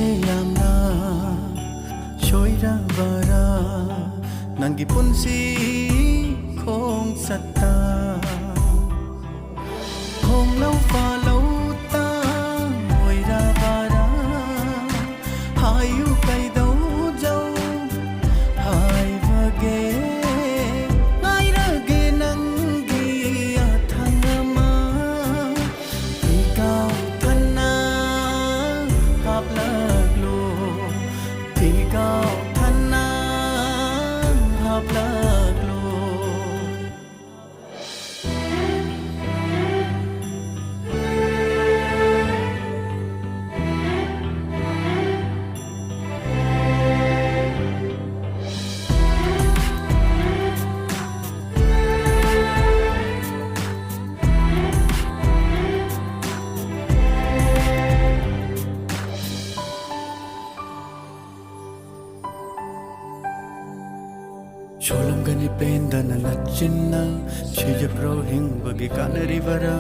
yamna shoira bara nangi punsi khong satta khong lau fa lau ta hoira bara hayu kai dau jau hai vage ngai rage nangi athangama ikau thana haplag lo ikau thana haplag lo Sholam gani penda na lachinna Shija pro hing bagi kanari vara